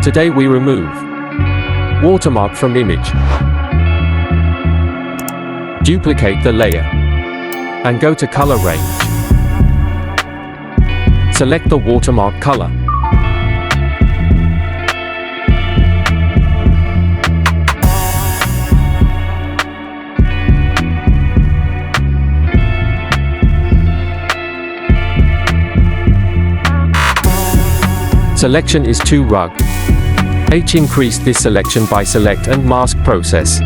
Today we remove watermark from image. Duplicate the layer and go to color range. Select the watermark color. Selection is too rugged. Increase this selection by select and mask process.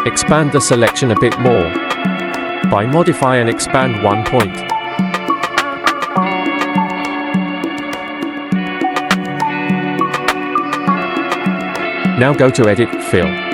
Expand the selection a bit more by modify and expand one point. Now go to Edit, Fill.